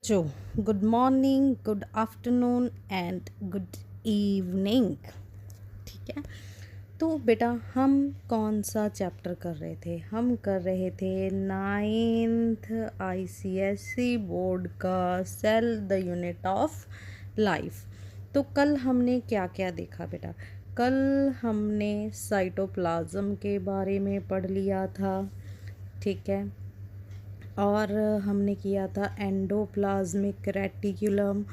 जो good morning, good afternoon and good evening. ठीक है, तो बेटा हम कौन सा चैप्टर कर रहे थे? हम कर रहे थे नाइन्थ आईसीएसई बोर्ड का cell the unit of life. तो कल हमने क्या क्या देखा बेटा? कल हमने साइटोप्लाज्म के बारे में पढ़ लिया था। ठीक है, और हमने किया था एंडोप्लाज्मिक रेटिकुलम,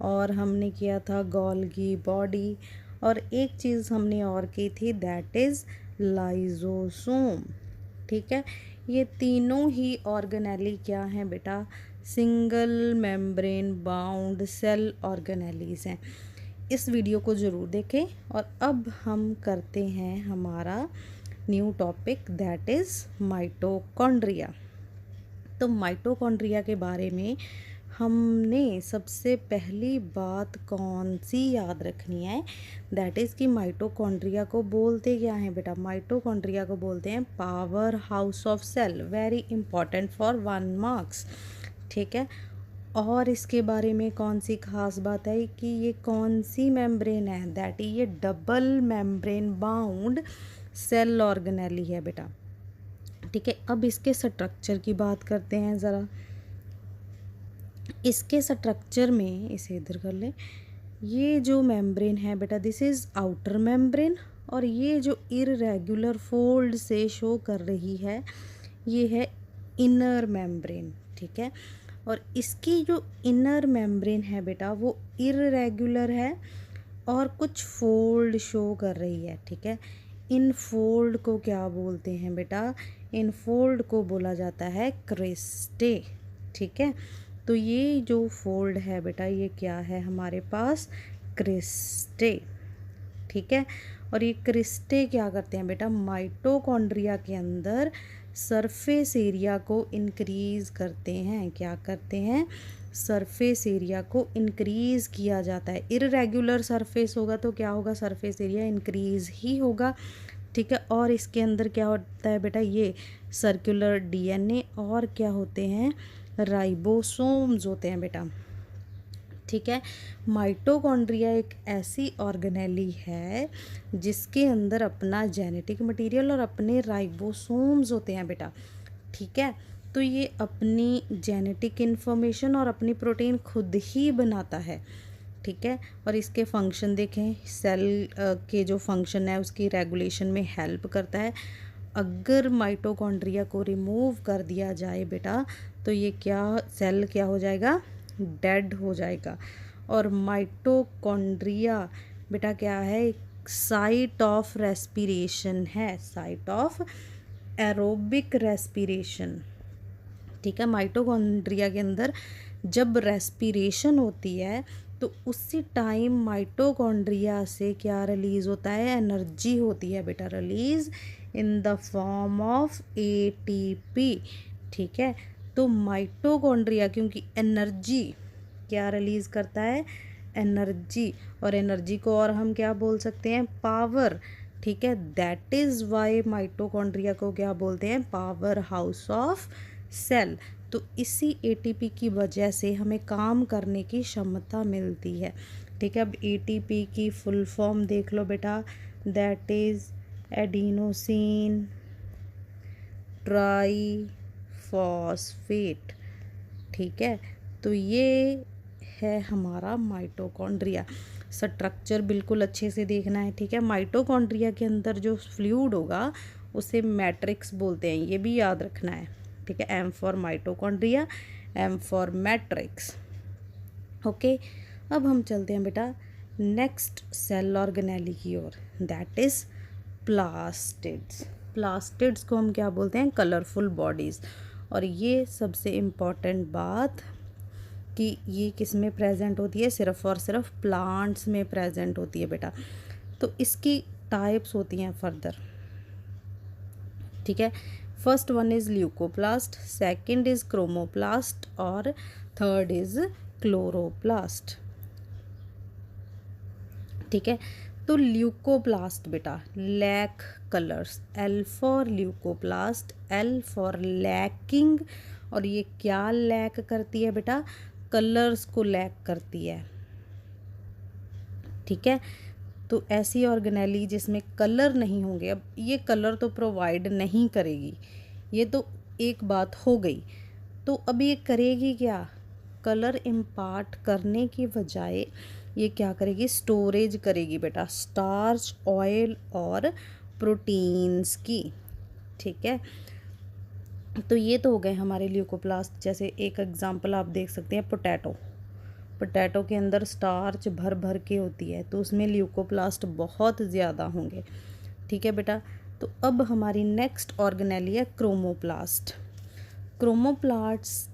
और हमने किया था गोल्गी बॉडी, और एक चीज़ हमने और की थी, दैट इज़ लाइजोसोम। ठीक है, ये तीनों ही ऑर्गेनेली क्या हैं बेटा? Single membrane bound cell organelles हैं। इस वीडियो को ज़रूर देखें। और अब हम करते हैं हमारा new topic, that is mitochondria. तो माइटोकॉन्ड्रिया के बारे में हमने सबसे पहली बात कौन सी याद रखनी है? दैट इज़ कि माइटोकॉन्ड्रिया को बोलते क्या हैं बेटा? माइटोकॉन्ड्रिया को बोलते हैं powerhouse of cell. Very important for 1 marks. ठीक है, और इसके बारे में कौन सी खास बात है कि ये कौन सी मेम्ब्रेन है? दैट ये double membrane bound cell organelle है बेटा। ठीक है, अब इसके स्ट्रक्चर की बात करते हैं ज़रा। इसके स्ट्रक्चर में, इसे इधर कर ले, ये जो मेम्ब्रेन है बेटा, दिस इज़ आउटर मेम्ब्रेन, और ये जो इररेगुलर फोल्ड से शो कर रही है, ये है इनर मेम्ब्रेन। ठीक है, और इसकी जो इनर मेम्ब्रेन है बेटा, वो इररेगुलर है और कुछ फोल्ड शो कर रही है। ठीक है, इन फोल्ड को क्या बोलते हैं बेटा? इन फोल्ड को बोला जाता है क्रिस्टे। ठीक है, तो ये जो फोल्ड है बेटा, ये क्या है हमारे पास? क्रिस्टे। ठीक है, और ये क्रिस्टे क्या करते हैं बेटा? माइटोकॉन्ड्रिया के अंदर सरफेस एरिया को इंक्रीज करते हैं। क्या करते हैं? सरफेस एरिया को इंक्रीज़ किया जाता है। इररेगुलर सरफेस होगा तो क्या होगा? सरफेस एरिया इंक्रीज़ ही होगा। ठीक है, और इसके अंदर क्या होता है बेटा? ये सर्कुलर डीएनए, और क्या होते हैं? राइबोसोम्स होते हैं बेटा। ठीक है, माइटोकॉन्ड्रिया एक ऐसी ऑर्गेनेली है जिसके अंदर अपना जेनेटिक मटेरियल और अपने राइबोसोम्स होते हैं बेटा। ठीक है, तो ये अपनी जेनेटिक इन्फॉर्मेशन और अपनी प्रोटीन खुद ही बनाता है। ठीक है, और इसके फंक्शन देखें, सेल के जो फंक्शन है उसकी रेगुलेशन में हेल्प करता है। अगर माइटोकॉन्ड्रिया को रिमूव कर दिया जाए बेटा, तो ये क्या, सेल क्या हो जाएगा? डेड हो जाएगा। और माइटोकॉन्ड्रिया बेटा क्या है? साइट ऑफ रेस्पिरेशन है, साइट ऑफ एरोबिक रेस्पिरेशन। ठीक है, माइटोकॉन्ड्रिया के अंदर जब रेस्पिरेशन होती है तो उसी टाइम माइटोकॉन्ड्रिया से क्या रिलीज़ होता है? एनर्जी होती है बेटा, release in the form of ATP. ठीक है, तो माइटोकॉन्ड्रिया क्योंकि एनर्जी क्या रिलीज़ करता है? एनर्जी, और एनर्जी को और हम क्या बोल सकते हैं? पावर। ठीक है, दैट इज़ वाई माइटोकॉन्ड्रिया को क्या बोलते हैं? Powerhouse of cell. तो इसी एटीपी की वजह से हमें काम करने की क्षमता मिलती है। ठीक है, अब एटीपी की फुल फॉर्म देख लो बेटा, that is adenosine try phosphate. ठीक है, तो ये है हमारा माइटोकॉन्ड्रिया। स्ट्रक्चर बिल्कुल अच्छे से देखना है। ठीक है, माइटोकॉन्ड्रिया के अंदर जो फ्लूइड होगा उसे मैट्रिक्स बोलते हैं, ये भी याद रखना है। ठीक है, M for mitochondria, M for matrix. Okay, अब हम चलते हैं बेटा नेक्स्ट सेल ऑर्गेनेली की ओर, दैट इज़ प्लास्टिड्स। प्लास्टिड्स को हम क्या बोलते हैं? Colourful bodies. और ये सबसे इम्पॉर्टेंट बात कि ये किस में प्रेजेंट होती है? सिर्फ और सिर्फ प्लांट्स में प्रेजेंट होती है बेटा। तो इसकी टाइप्स होती हैं फर्दर। ठीक है, first one is leucoplast, second is chromoplast, और थर्ड इज़ क्लोरोप्लास्ट। ठीक है, तो ल्यूकोप्लास्ट बेटा, lack colours, L for leucoplast, L for lacking. और ये क्या लैक करती है बेटा? कलर्स को लैक करती है, ठीक है। तो ऐसी ऑर्गेनेली जिसमें कलर नहीं होंगे, अब ये कलर तो प्रोवाइड नहीं करेगी, ये तो एक बात हो गई। तो अब ये करेगी क्या, कलर इम्पार्ट करने की बजाय ये क्या करेगी, स्टोरेज करेगी बेटा, स्टार्च, ऑयल और प्रोटीन्स की, ठीक है। तो ये तो हो गए हमारे ल्यूकोप्लास्ट। जैसे एक एग्जांपल आप देख सकते हैं, पोटैटो के अंदर स्टार्च भर भर के होती है, तो उसमें ल्यूकोप्लास्ट बहुत ज़्यादा होंगे, ठीक है बेटा। तो अब हमारी नेक्स्ट ऑर्गेनेली है क्रोमोप्लास्ट। क्रोमोप्लास्ट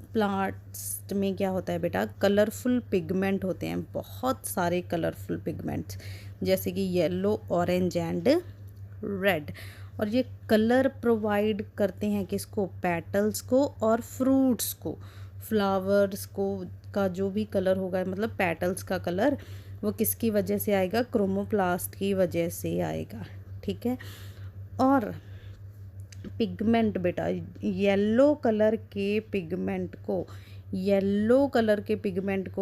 में क्या होता है बेटा, कलरफुल पिगमेंट होते हैं, बहुत सारे कलरफुल पिगमेंट्स, जैसे कि येलो, ऑरेंज एंड रेड। और ये कलर प्रोवाइड करते हैं किसको, पेटल्स को और फ्रूट्स को, फ्लावर्स को का जो भी कलर होगा, मतलब पेटल्स का कलर, वो किसकी वजह से आएगा, क्रोमोप्लास्ट की वजह से आएगा, ठीक है। और पिगमेंट बेटा, येलो कलर के पिगमेंट को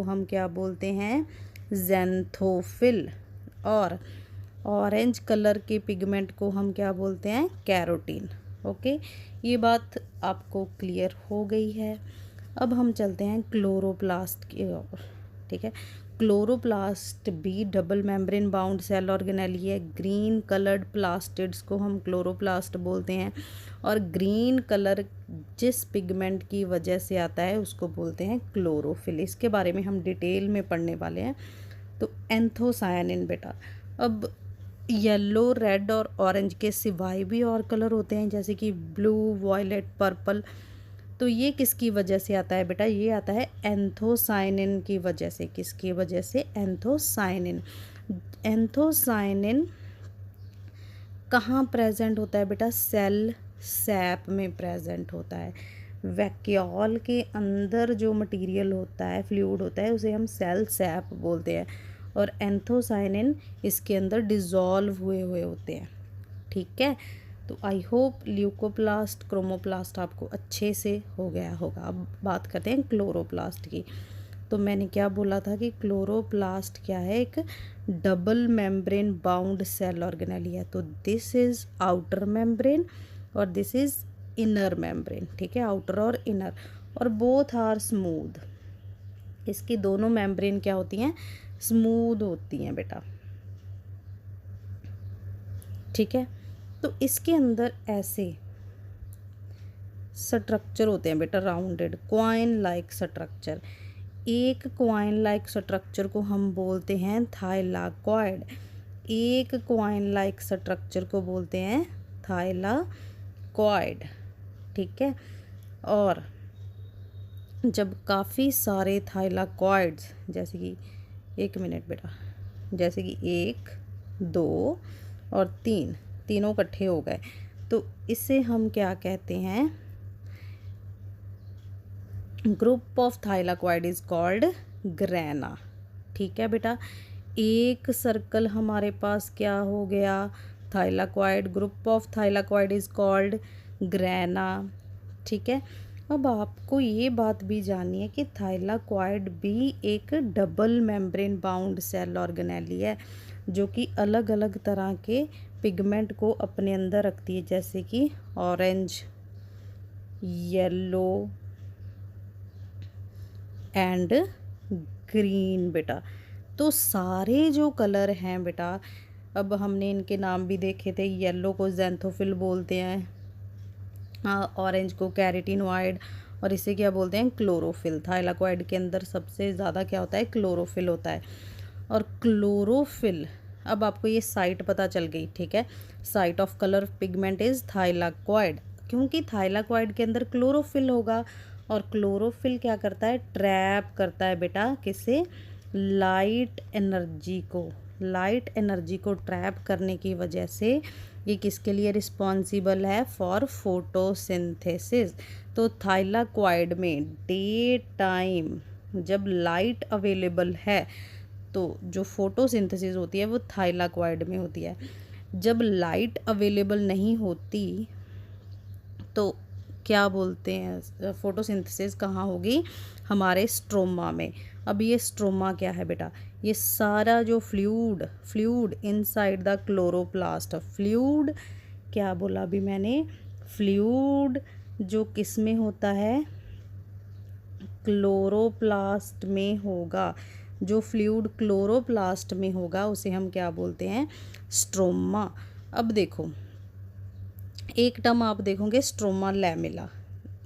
हम क्या बोलते हैं, ज़ैंथोफिल। और ऑरेंज कलर के पिगमेंट को हम क्या बोलते हैं, कैरोटीन। ओके, ये बात आपको क्लियर हो गई है। अब हम चलते हैं क्लोरोप्लास्ट की ओर, ठीक है। क्लोरोप्लास्ट भी double membrane bound cell organelle है। ग्रीन कलर्ड प्लास्टिड्स को हम क्लोरोप्लास्ट बोलते हैं, और ग्रीन कलर जिस पिगमेंट की वजह से आता है उसको बोलते हैं क्लोरोफिल। इसके बारे में हम डिटेल में पढ़ने वाले हैं। तो एंथोसायनिन बेटा, अब येलो, रेड और ऑरेंज के सिवाय भी और कलर होते हैं, जैसे कि ब्लू, वॉयलेट, पर्पल। तो ये किसकी वजह से आता है बेटा, ये आता है एंथोसायनिन की वजह से। किसकी वजह से, एंथोसायनिन। एंथोसायनिन कहाँ प्रेजेंट होता है बेटा, सेल सैप में प्रेजेंट होता है। वैक्यूल के अंदर जो मटेरियल होता है, फ्लूइड होता है, उसे हम सेल सैप बोलते हैं, और एंथोसायनिन इसके अंदर डिज़ोल्व हुए हुए होते हैं, ठीक है। तो आई होप ल्यूकोप्लास्ट, क्रोमोप्लास्ट आपको अच्छे से हो गया होगा। अब बात करते हैं क्लोरोप्लास्ट की। तो मैंने क्या बोला था कि क्लोरोप्लास्ट क्या है, एक double membrane bound cell organelle है। तो दिस इज़ आउटर मेम्ब्रेन और दिस इज़ इनर मेम्ब्रेन, ठीक है, आउटर और इनर, और बोथ आर स्मूथ। इसकी दोनों मेम्ब्रेन क्या होती हैं, स्मूथ होती हैं बेटा, ठीक है। तो इसके अंदर ऐसे स्ट्रक्चर होते हैं बेटा, राउंडेड क्वाइन लाइक स्ट्रक्चर। एक क्वाइन लाइक स्ट्रक्चर को हम बोलते हैं थाइलाकॉइड, एक क्वाइन लाइक स्ट्रक्चर को बोलते हैं थाइलाकॉइड, ठीक है। और जब काफ़ी सारे थाइलाकॉइड्स, जैसे कि, एक मिनट बेटा, जैसे कि 1, 2 और 3, तीनों इकट्ठे हो गए, तो इसे हम क्या कहते हैं, group of thylakoid is called grana, ठीक है बेटा। एक सर्कल हमारे पास क्या हो गया, thylakoid, group of thylakoid is called grana, ठीक है। अब आपको ये बात भी जाननी है कि थाइलाकॉइड भी एक double membrane bound cell organelle है, जो कि अलग अलग तरह के पिगमेंट को अपने अंदर रखती है, जैसे कि ऑरेंज, येलो एंड ग्रीन बेटा। तो सारे जो कलर हैं बेटा, अब हमने इनके नाम भी देखे थे, येलो को ज़ैंथोफिल बोलते हैं, ऑरेंज को कैरोटीनॉइड, और इसे क्या बोलते हैं, क्लोरोफिल। थाइलाकॉइड के अंदर सबसे ज़्यादा क्या होता है, क्लोरोफिल होता है। और क्लोरोफिल, अब आपको ये साइट पता चल गई, ठीक है। Site of colour pigment is thylakoid, क्योंकि थाइलाकॉइड के अंदर क्लोरोफिल होगा, और क्लोरोफिल क्या करता है, ट्रैप करता है बेटा, किसे, लाइट एनर्जी को। लाइट एनर्जी को ट्रैप करने की वजह से ये किसके लिए रिस्पॉन्सिबल है, फॉर फोटोसिंथेसिस। तो थाइलाकॉइड में डे टाइम जब लाइट अवेलेबल है, तो जो फोटोसिंथेसिस होती है वो थाइलाकॉइड में होती है। जब लाइट अवेलेबल नहीं होती तो क्या बोलते हैं, फोटोसिंथेसिस कहाँ होगी, हमारे स्ट्रोमा में। अब ये स्ट्रोमा क्या है बेटा, ये सारा जो fluid inside the chloroplast, fluid क्या बोला अभी मैंने, फ्लूइड जो किस में होता है, क्लोरोप्लास्ट में होगा। जो फ्लूइड क्लोरोप्लास्ट में होगा उसे हम क्या बोलते हैं, स्ट्रोमा। अब देखो एक टर्म आप देखोगे स्ट्रोमा लैमेला,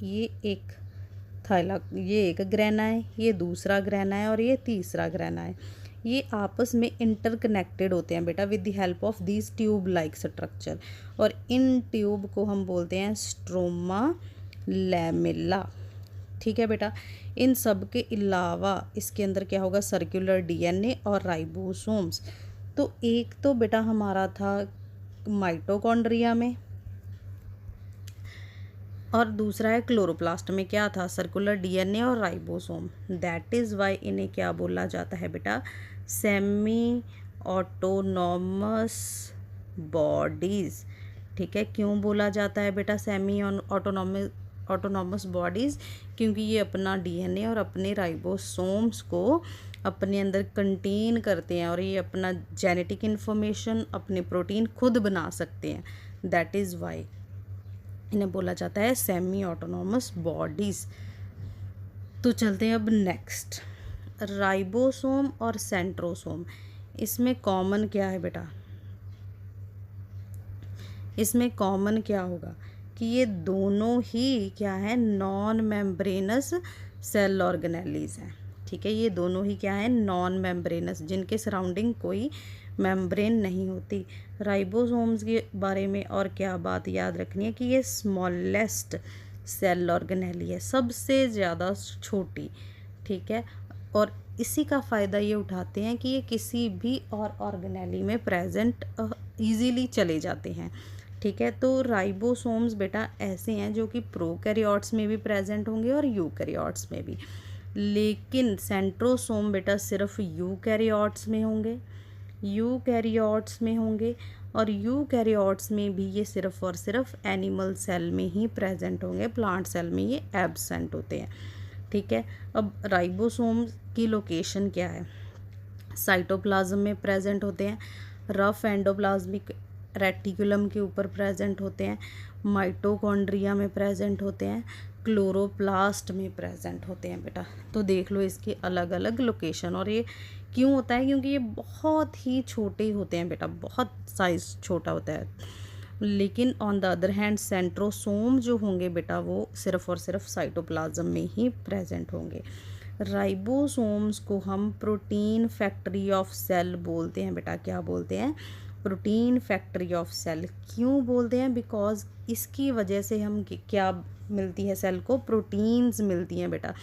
ये एक थैला, ये एक ग्रेना है, ये दूसरा ग्रेना है और ये तीसरा ग्रेना है। ये आपस में इंटरकनेक्टेड होते हैं बेटा with the help of this tube like structure, और इन ट्यूब को हम बोलते हैं स्ट्रोमा लैमेला। ठीक है बेटा। इन सब के अलावा इसके अंदर क्या होगा, सर्कुलर डीएनए और राइबोसोम्स। तो एक तो बेटा हमारा था माइटोकॉन्ड्रिया में, और दूसरा है क्लोरोप्लास्ट में, क्या था, सर्कुलर डीएनए और राइबोसोम। दैट इज़ वाई इन्हें क्या बोला जाता है बेटा, सेमी ऑटोनॉमस बॉडीज़। ठीक है, क्यों बोला जाता है बेटा सेमी ऑटोनॉमस बॉडीज़, क्योंकि ये अपना डीएनए और अपने राइबोसोम्स को अपने अंदर कंटेन करते हैं और ये अपना जेनेटिक इन्फॉर्मेशन, अपने प्रोटीन खुद बना सकते हैं। दैट इज़ वाई इन्हें बोला जाता है सेमी ऑटोनॉमस बॉडीज़। तो चलते हैं अब नेक्स्ट, राइबोसोम और सेंट्रोसोम। इसमें कॉमन क्या है बेटा, इसमें कॉमन क्या होगा कि ये दोनों ही क्या है, नॉन मेम्ब्रेनस सेल ऑर्गेनेलीज हैं। ठीक है, ये दोनों ही क्या है, नॉन मेम्ब्रेनस, जिनके सराउंडिंग कोई मेम्ब्रेन नहीं होती। राइबोसोम्स के बारे में और क्या बात याद रखनी है कि ये स्मॉलेस्ट सेल ऑर्गेनेली है, सबसे ज़्यादा छोटी। ठीक है, और इसी का फ़ायदा ये उठाते हैं कि ये किसी भी और ऑर्गेनेली में प्रेजेंट इजीली चले जाते हैं। ठीक है, तो राइबोसोम्स बेटा ऐसे हैं जो कि प्रोकैरियोट्स में भी प्रेजेंट होंगे और यूकैरियोट्स में भी, लेकिन सेंट्रोसोम बेटा सिर्फ यूकैरियोट्स में होंगे, और यूकैरियोट्स में भी ये सिर्फ और सिर्फ एनिमल सेल में ही प्रेजेंट होंगे, प्लांट सेल में ये एब्सेंट होते हैं। ठीक है, अब राइबोसोम की लोकेशन क्या है, साइटोप्लाज्म में प्रेजेंट होते हैं, रफ एंडोप्लाज्मिक रेटिकुलम के ऊपर प्रेजेंट होते हैं, माइटोकॉन्ड्रिया में प्रेजेंट होते हैं, क्लोरोप्लास्ट में प्रेजेंट होते हैं बेटा। तो देख लो इसकी अलग अलग लोकेशन। और ये क्यों होता है, क्योंकि ये बहुत ही छोटे होते हैं बेटा, बहुत साइज़ छोटा होता है। लेकिन on the other hand centrosome जो होंगे बेटा वो सिर्फ और सिर्फ साइटोप्लाज्म में ही प्रेजेंट होंगे। राइबोसोम्स को हम प्रोटीन फैक्ट्री ऑफ सेल बोलते हैं बेटा, क्या बोलते हैं, प्रोटीन फैक्ट्री ऑफ सेल। क्यों बोलते हैं, बिकॉज इसकी वजह से हम क्या मिलती है, सेल को प्रोटीन्स मिलती हैं बेटा।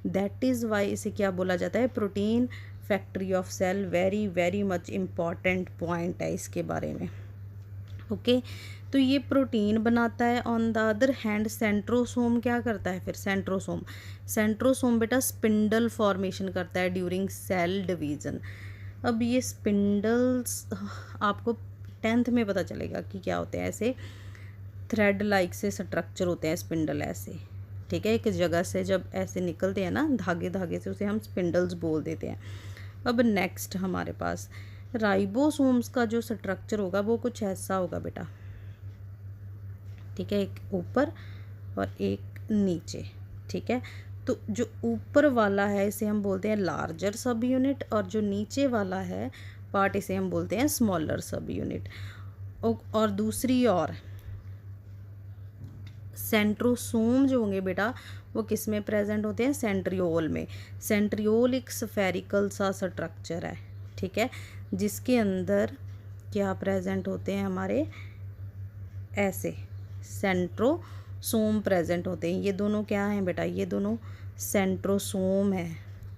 दैट इज़ वाई इसे क्या बोला जाता है, protein factory of cell. Very very much important point है इसके बारे में। ओके, तो ये प्रोटीन बनाता है। On the other hand centrosome क्या करता है, फिर सेंट्रोसोम बेटा स्पिंडल फॉर्मेशन करता है ड्यूरिंग सेल डिवीज़न। अब ये स्पिंडल्स आपको 10th में पता चलेगा कि क्या होते हैं, ऐसे थ्रेड लाइक से स्ट्रक्चर होते हैं स्पिंडल ऐसे। ठीक है, एक जगह से जब ऐसे निकलते हैं ना धागे धागे से, उसे हम स्पिंडल्स बोल देते हैं। अब नेक्स्ट हमारे पास राइबोसोम्स का जो स्ट्रक्चर होगा वो कुछ ऐसा होगा बेटा। ठीक है, एक ऊपर और एक नीचे। ठीक है, तो जो ऊपर वाला है इसे हम बोलते हैं लार्जर सब यूनिट, और जो नीचे वाला है पार्ट इसे हम बोलते हैं स्मॉलर सब यूनिट। और दूसरी ओर सेंट्रोसोम जो होंगे बेटा वो किस में प्रेजेंट होते हैं, सेंट्रियोल में। सेंट्रियोल एक स्फेरिकल सा स्ट्रक्चर है। ठीक है, जिसके अंदर क्या प्रेजेंट होते हैं, हमारे ऐसे सेंट्रोसोम प्रेजेंट होते हैं। ये दोनों क्या हैं बेटा, ये दोनों सेंट्रोसोम है।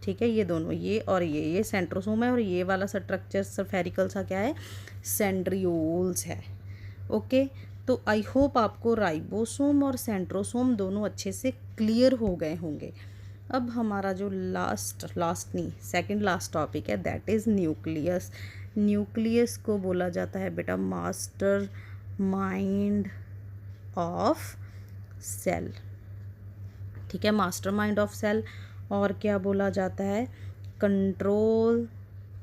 ठीक है, ये दोनों, ये और ये सेंट्रोसोम है, और ये वाला स्ट्रक्चर स्फेरिकल सा क्या है, सेंट्रियोल्स है। ओके, तो आई होप आपको राइबोसोम और सेंट्रोसोम दोनों अच्छे से क्लियर हो गए होंगे। अब हमारा जो सेकंड लास्ट टॉपिक है दैट इज़ न्यूक्लियस। न्यूक्लियस को बोला जाता है बेटा मास्टर माइंड ऑफ सेल। ठीक है, मास्टरमाइंड ऑफ सेल, और क्या बोला जाता है, कंट्रोल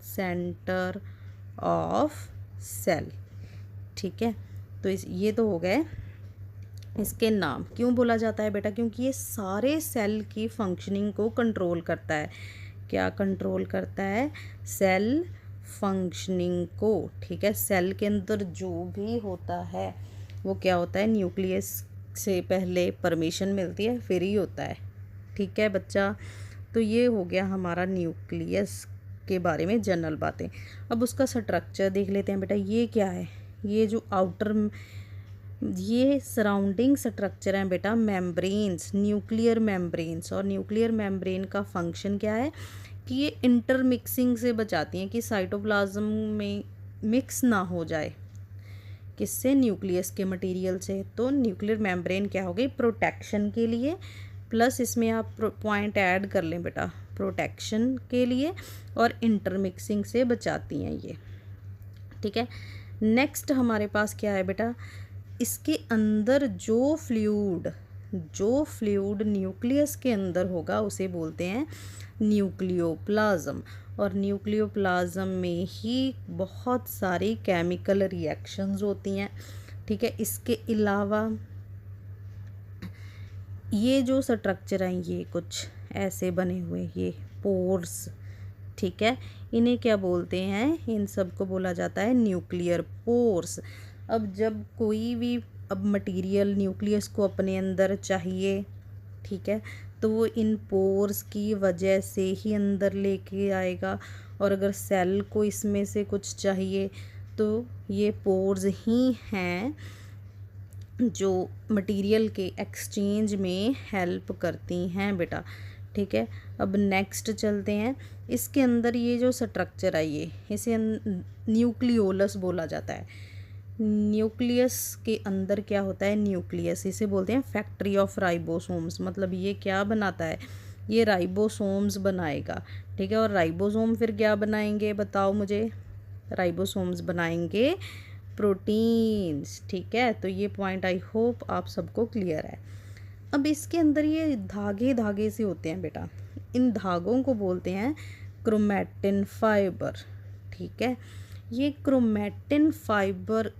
सेंटर ऑफ सेल। ठीक है, तो ये तो हो गए इसके नाम। क्यों बोला जाता है बेटा, क्योंकि ये सारे सेल की फंक्शनिंग को कंट्रोल करता है। क्या कंट्रोल करता है, सेल फंक्शनिंग को। ठीक है, सेल के अंदर जो भी होता है वो क्या होता है, न्यूक्लियस से पहले परमिशन मिलती है फिर ही होता है। ठीक है बच्चा, तो ये हो गया हमारा न्यूक्लियस के बारे में जनरल बातें। अब उसका स्ट्रक्चर देख लेते हैं बेटा। ये क्या है, ये जो आउटर, ये सराउंडिंग स्ट्रक्चर हैं बेटा, मेम्ब्रेन्स, न्यूक्लियर मेम्ब्रेन्स। और न्यूक्लियर मेम्ब्रेन का फंक्शन क्या है कि ये इंटरमिक्सिंग से बचाती हैं, कि साइटोप्लाज्म में मिक्स ना हो जाए, किससे, न्यूक्लियस के मटेरियल से। तो न्यूक्लियर मेम्ब्रेन क्या हो गई, प्रोटेक्शन के लिए, प्लस इसमें आप पॉइंट ऐड कर लें बेटा, प्रोटेक्शन के लिए और इंटरमिक्सिंग से बचाती हैं ये। ठीक है, नेक्स्ट हमारे पास क्या है बेटा, इसके अंदर जो फ्लूइड न्यूक्लियस के अंदर होगा उसे बोलते हैं न्यूक्लियोप्लाज्म। और न्यूक्लियोप्लाज्म में ही बहुत सारी केमिकल रिएक्शंस होती हैं। ठीक है, इसके अलावा ये जो स्ट्रक्चर हैं ये कुछ ऐसे बने हुए, ये पोर्स, ठीक है, इन्हें क्या बोलते हैं, इन सब को बोला जाता है न्यूक्लियर पोर्स। अब जब कोई भी अब मटेरियल न्यूक्लियस को अपने अंदर चाहिए, ठीक है, तो वो इन पोर्स की वजह से ही अंदर लेके आएगा। और अगर सेल को इसमें से कुछ चाहिए तो ये पोर्स ही हैं जो मटेरियल के एक्सचेंज में हेल्प करती हैं बेटा। ठीक है, अब नेक्स्ट चलते हैं। इसके अंदर ये जो स्ट्रक्चर है ये, इसे न्यूक्लियोलस बोला जाता है। न्यूक्लियस के अंदर क्या होता है, न्यूक्लियस, इसे बोलते हैं फैक्ट्री ऑफ राइबोसोम्स। मतलब ये क्या बनाता है, ये राइबोसोम्स बनाएगा। ठीक है, और राइबोसोम फिर क्या बनाएंगे बताओ मुझे, राइबोसोम्स बनाएंगे प्रोटीन्स। ठीक है, तो ये पॉइंट आई होप आप सबको क्लियर है। अब इसके अंदर ये धागे से होते हैं बेटा, इन धागों को बोलते हैं क्रोमैटिन फाइबर। ठीक है, ये क्रोमैटिन फाइबर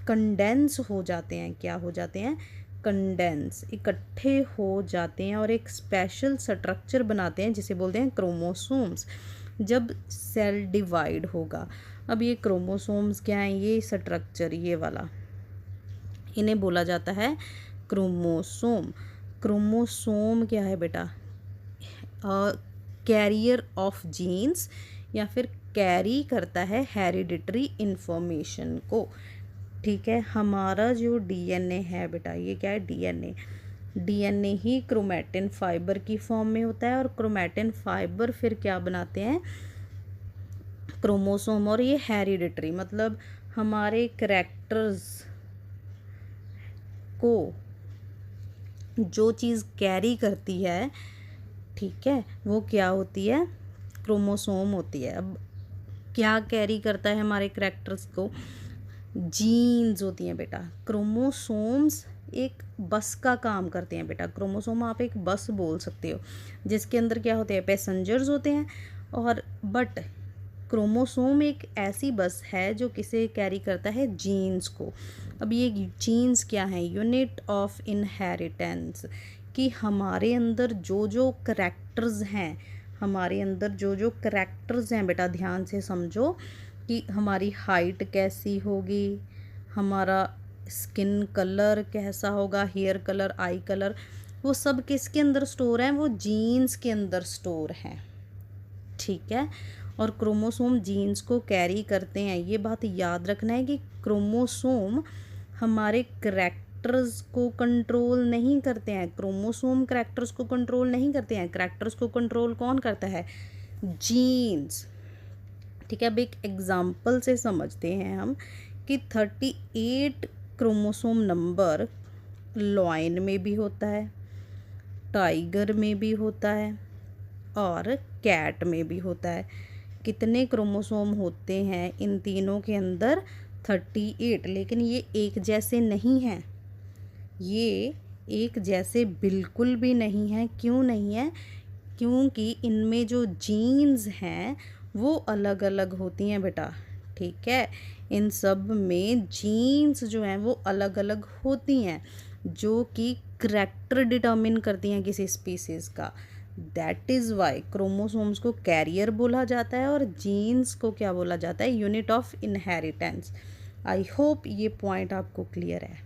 कंडेंस हो जाते हैं, क्या हो जाते हैं, कंडेंस, इकट्ठे हो जाते हैं और एक स्पेशल स्ट्रक्चर बनाते हैं जिसे बोलते हैं क्रोमोसोम्स, जब सेल डिवाइड होगा। अब ये क्रोमोसोम्स क्या हैं, ये स्ट्रक्चर, ये वाला, इन्हें बोला जाता है क्रोमोसोम। क्रोमोसोम क्या है बेटा, कैरियर ऑफ जीन्स, या फिर कैरी करता है हेरिडिटरी इंफॉर्मेशन को। ठीक है, हमारा जो डीएनए है बेटा, ये क्या है, डीएनए ही क्रोमैटिन फाइबर की फॉर्म में होता है। और क्रोमैटिन फाइबर फिर क्या बनाते हैं, क्रोमोसोम। और ये हेरिडिटरी, मतलब हमारे करैक्टर्स को जो चीज़ कैरी करती है, ठीक है, वो क्या होती है, क्रोमोसोम होती है। अब क्या कैरी करता है हमारे करैक्टर्स को, जीन्स होती हैं बेटा। क्रोमोसोम्स एक बस का काम करते हैं बेटा। क्रोमोसोम आप एक बस बोल सकते हो, जिसके अंदर क्या होते हैं, पैसेंजर्स होते हैं। और बट क्रोमोसोम एक ऐसी बस है जो किसे कैरी करता है, जीन्स को। अब ये जीन्स क्या है, यूनिट ऑफ इनहेरिटेंस, कि हमारे अंदर जो जो करैक्टर्स हैं, हमारे अंदर जो जो करैक्टर्स हैं बेटा, ध्यान से समझो, कि हमारी हाइट कैसी होगी, हमारा स्किन कलर कैसा होगा, हेयर कलर, आई कलर, वो सब किसके अंदर स्टोर हैं, वो जीन्स के अंदर स्टोर हैं। ठीक है, और क्रोमोसोम जीन्स को कैरी करते हैं। ये बात याद रखना है कि क्रोमोसोम हमारे करैक्टर्स को कंट्रोल नहीं करते हैं। क्रोमोसोम करैक्टर्स को कंट्रोल नहीं करते हैं, करैक्टर्स को कंट्रोल कौन करता है, जीन्स। ठीक है, अब एक एग्जाम्पल से समझते हैं हम कि 38 क्रोमोसोम नंबर लॉयन में भी होता है, टाइगर में भी होता है और कैट में भी होता है। कितने क्रोमोसोम होते हैं इन तीनों के अंदर, 38। लेकिन ये एक जैसे नहीं हैं, ये एक जैसे बिल्कुल भी नहीं है। क्यों नहीं है? क्योंकि इनमें जो जीन्स हैं वो अलग अलग होती हैं बेटा, ठीक है। इन सब में जीन्स जो हैं वो अलग अलग होती हैं, जो कि करैक्टर डिटर्मिन करती हैं किसी स्पीसीज़ का। दैट इज़ वाई क्रोमोसोम्स को कैरियर बोला जाता है और जीन्स को क्या बोला जाता है? Unit of inheritance. I hope ये पॉइंट आपको क्लियर है।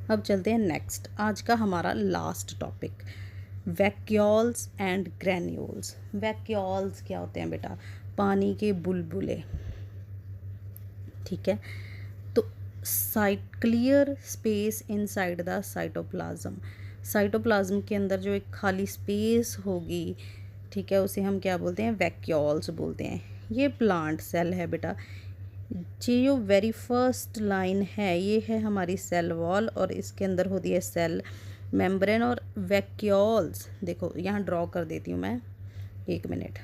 अब चलते हैं नेक्स्ट, आज का हमारा last topic, vacuoles and granules. Vacuoles क्या होते हैं बेटा? पानी के बुलबुले, ठीक है। तो clear space inside the cytoplasm, cytoplasm के अंदर जो एक खाली स्पेस होगी, ठीक है, उसे हम क्या बोलते हैं? वैक्यूल्स बोलते हैं। ये प्लांट सेल है बेटा। ये जो वेरी फर्स्ट लाइन है ये है हमारी सेल वॉल, और इसके अंदर होती है सेल मेम्ब्रेन और वैक्यूल्स। देखो यहाँ ड्रॉ कर देती हूँ मैं, एक मिनट।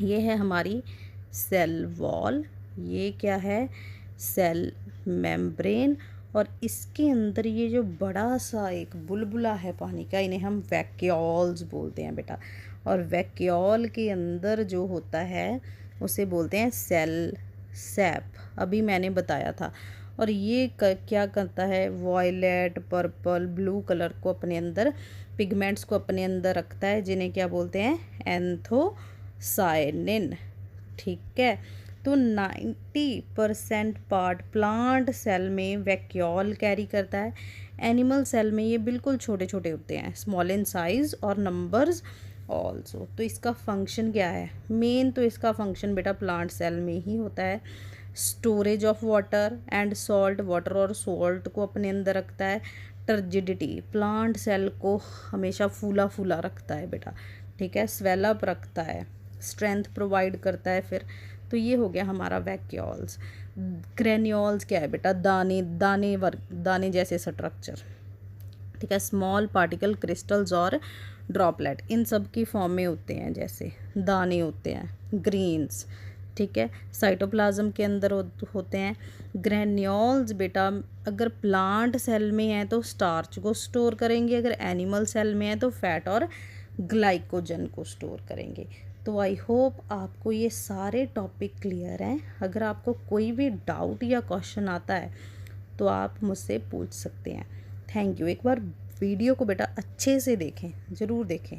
ये है हमारी सेल वॉल, ये क्या है? सेल मेम्ब्रेन, और इसके अंदर ये जो बड़ा सा एक बुलबुला है पानी का, इन्हें हम वैक्यूल्स बोलते हैं बेटा। और वैक्यूल के अंदर जो होता है उसे बोलते हैं सेल सैप, अभी मैंने बताया था। और ये क्या करता है? वॉयलेट, पर्पल, ब्लू कलर को अपने अंदर, पिगमेंट्स को अपने अंदर रखता है, जिन्हें क्या बोलते हैं? एंथोसायनिन, ठीक है। तो 90% पार्ट प्लांट सेल में वैक्यूल कैरी करता है। एनिमल सेल में ये बिल्कुल छोटे छोटे होते हैं, स्मॉल इन साइज और नंबर्स ऑल्सो। तो इसका फंक्शन क्या है? मेन तो इसका फंक्शन बेटा प्लांट सेल में ही होता है, storage of water and salt, water और सॉल्ट को अपने अंदर रखता है। टर्जिडिटी, प्लांट सेल को हमेशा फूला फूला रखता है बेटा, ठीक है। स्वेलअप रखता है, स्ट्रेंथ प्रोवाइड करता है। फिर तो ये हो गया हमारा वैक्यूल्स। ग्रेन्यूल्स क्या है बेटा? दाने जैसे स्ट्रक्चर, ठीक है। स्मॉल पार्टिकल, क्रिस्टल्स और ड्रॉपलेट, इन सब की फॉर्म में होते हैं, जैसे दाने होते हैं, ग्रेन्स, ठीक है। साइटोप्लाज्म के अंदर होते हैं। ग्रेन्यूल्स बेटा अगर प्लांट सेल में है तो स्टार्च को स्टोर करेंगे, अगर एनिमल सेल में है तो फैट और ग्लाइकोजन को स्टोर करेंगे। तो आई होप आपको ये सारे टॉपिक क्लियर हैं। अगर आपको कोई भी डाउट या क्वेश्चन आता है तो आप मुझसे पूछ सकते हैं। Thank you. एक बार वीडियो को बेटा अच्छे से देखें, ज़रूर देखें।